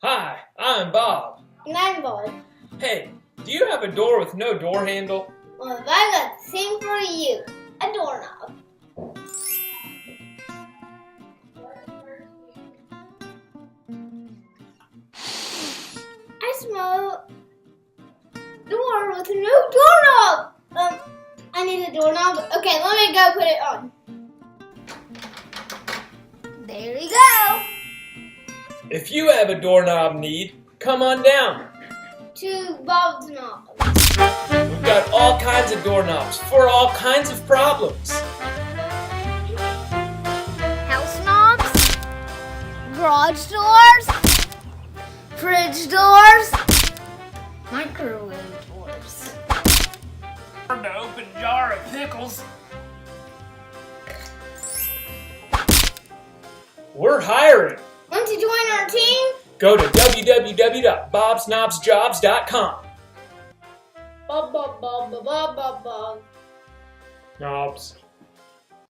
Hi, I'm Bob. And I'm Bob. Hey, do you have a door with no door handle? Well, I got the same for you. A doorknob. I smell a door with no doorknob. I need a doorknob. Okay, let me go put it on. There you go. If you have a doorknob need, come on down. To Bob's knob. We've got all kinds of doorknobs for all kinds of problems. House knobs, garage doors, fridge doors, microwave doors. Hard to open jar of pickles. We're hiring. Want to join our team? Go to www.bobsnobsjobs.com. Bob. Knobs.